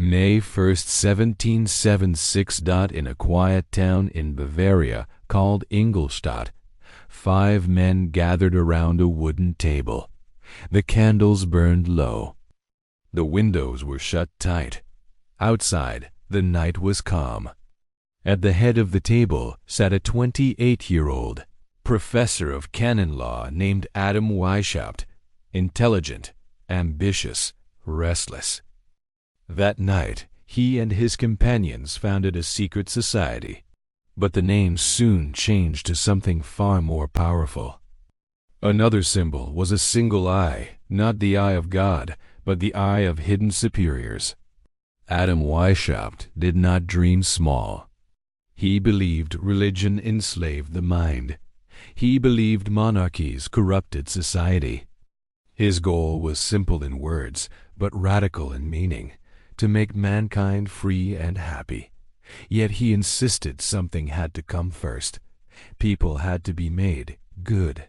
May 1st, 1776. In a quiet town in Bavaria called Ingolstadt, 5 men gathered around a wooden table. The candles burned low. The windows were shut tight. Outside, the night was calm. At the head of the table sat a 28-year-old professor of canon law named Adam Weishaupt, intelligent, ambitious, restless. That night, he and his companions founded a secret society, but the name soon changed to something far more powerful. Another symbol was a single eye, not the eye of God, but the eye of hidden superiors. Adam Weishaupt did not dream small. He believed religion enslaved the mind. He believed monarchies corrupted society. His goal was simple in words, but radical in meaning, to make mankind free and happy. Yet he insisted something had to come first. People had to be made good.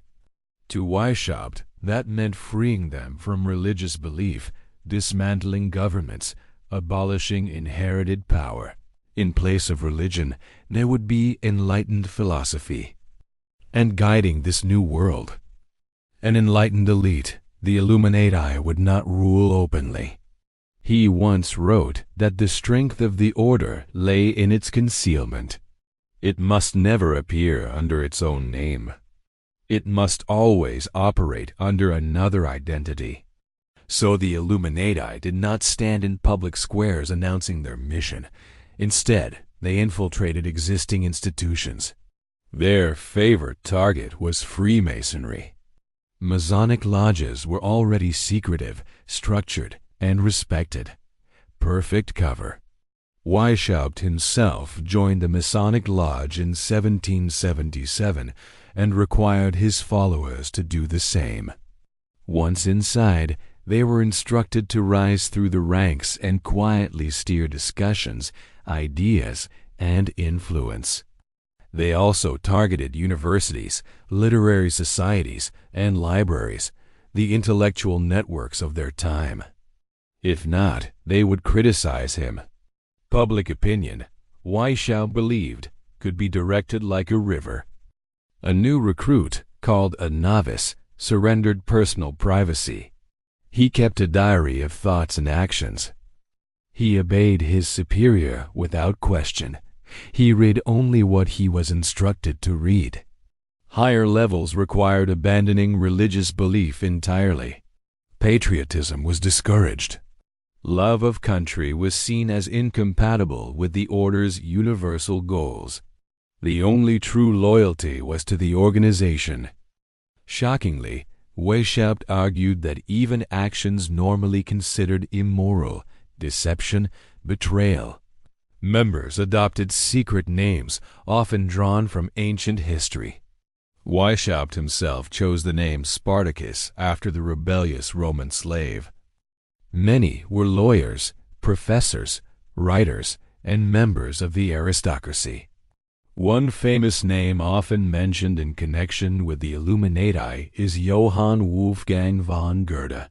To Weishaupt, that meant freeing them from religious belief, dismantling governments, abolishing inherited power. In place of religion, there would be enlightened philosophy. And guiding this new world, an enlightened elite, the Illuminati, would not rule openly. He once wrote that the strength of the order lay in its concealment. It must never appear under its own name. It must always operate under another identity. So the Illuminati did not stand in public squares announcing their mission. Instead, they infiltrated existing institutions. Their favorite target was Freemasonry. Masonic lodges were already secretive, structured, and respected. Perfect cover. Weishaupt himself joined the Masonic Lodge in 1777 and required his followers to do the same. Once inside, they were instructed to rise through the ranks and quietly steer discussions, ideas, and influence. They also targeted universities, literary societies, and libraries, the intellectual networks of their time. If not, they would criticize him. Public opinion, Weishaupt believed, could be directed like a river. A new recruit, called a novice, surrendered personal privacy. He kept a diary of thoughts and actions. He obeyed his superior without question. He read only what he was instructed to read. Higher levels required abandoning religious belief entirely. Patriotism was discouraged. Love of country was seen as incompatible with the order's universal goals. The only true loyalty was to the organization. Shockingly, Weishaupt argued that even actions normally considered immoral, deception, betrayal. Members adopted secret names, often drawn from ancient history. Weishaupt himself chose the name Spartacus after the rebellious Roman slave. Many were lawyers, professors, writers, and members of the aristocracy. One famous name often mentioned in connection with the Illuminati is Johann Wolfgang von Goethe.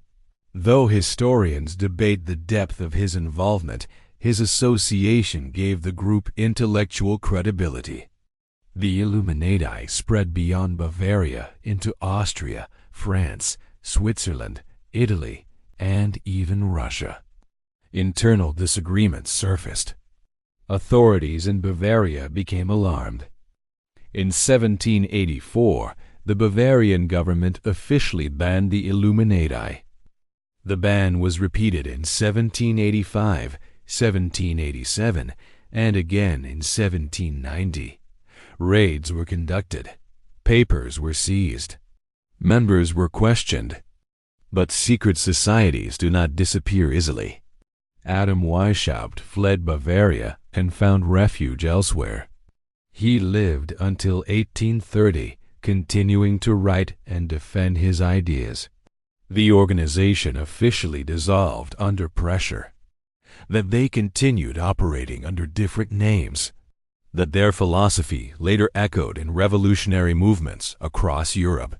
Though historians debate the depth of his involvement, his association gave the group intellectual credibility. The Illuminati spread beyond Bavaria into Austria, France, Switzerland, Italy, and even Russia. Internal disagreements surfaced. Authorities in Bavaria became alarmed. In 1784, the Bavarian government officially banned the Illuminati. The ban was repeated in 1785, 1787, and again in 1790. Raids were conducted. Papers were seized. Members were questioned. But secret societies do not disappear easily. Adam Weishaupt fled Bavaria and found refuge elsewhere. He lived until 1830, continuing to write and defend his ideas. The organization officially dissolved under pressure. That they continued operating under different names. That their philosophy later echoed in revolutionary movements across Europe.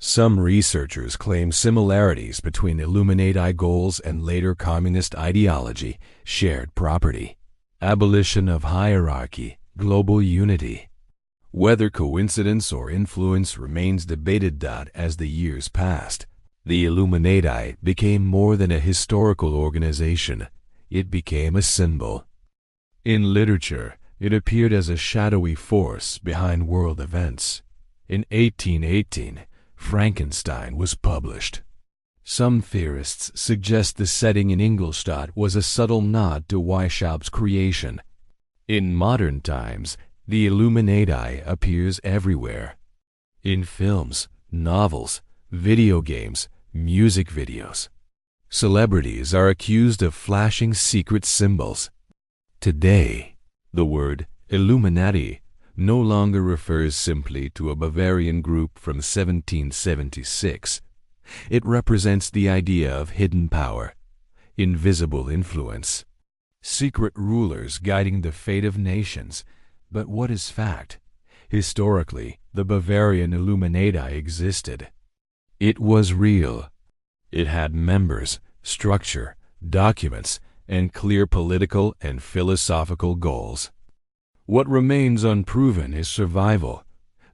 Some researchers claim similarities between Illuminati goals and later communist ideology: shared property, abolition of hierarchy, global unity. Whether coincidence or influence remains debated. As the years passed, the Illuminati became more than a historical organization. It became a symbol. In literature, it appeared as a shadowy force behind world events. In 1818, Frankenstein was published. Some theorists suggest the setting in Ingolstadt was a subtle nod to Weishaupt's creation. In modern times, the Illuminati appears everywhere. In films, novels, video games, music videos. Celebrities are accused of flashing secret symbols. Today, the word Illuminati no longer refers simply to a Bavarian group from 1776. It represents the idea of hidden power, invisible influence, secret rulers guiding the fate of nations. But what is fact? Historically, the Bavarian Illuminati existed. It was real. It had members, structure, documents, and clear political and philosophical goals. What remains unproven is survival.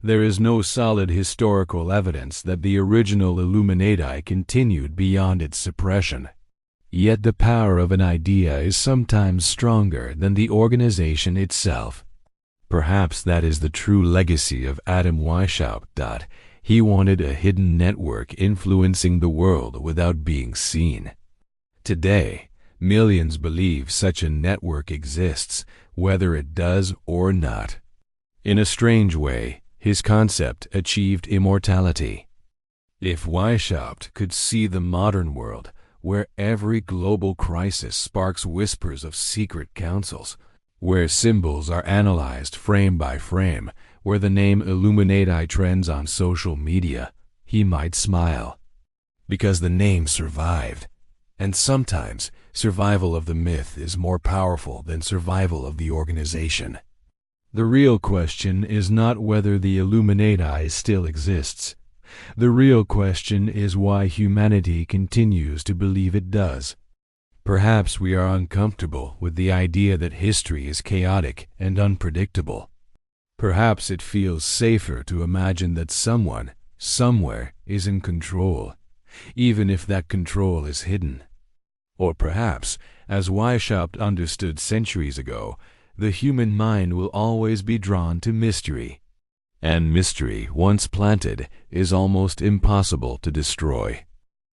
There is no solid historical evidence that the original Illuminati continued beyond its suppression. Yet the power of an idea is sometimes stronger than the organization itself. Perhaps that is the true legacy of Adam Weishaupt. He wanted a hidden network influencing the world without being seen. Today, millions believe such a network exists, whether it does or not. In a strange way, his concept achieved immortality. If Weishaupt could see the modern world, where every global crisis sparks whispers of secret councils, where symbols are analyzed frame by frame, where the name Illuminati trends on social media, he might smile. Because the name survived. And sometimes, survival of the myth is more powerful than survival of the organization. The real question is not whether the Illuminati still exists. The real question is why humanity continues to believe it does. Perhaps we are uncomfortable with the idea that history is chaotic and unpredictable. Perhaps it feels safer to imagine that someone, somewhere, is in control, even if that control is hidden. Or perhaps, as Weishaupt understood centuries ago, the human mind will always be drawn to mystery. And mystery, once planted, is almost impossible to destroy.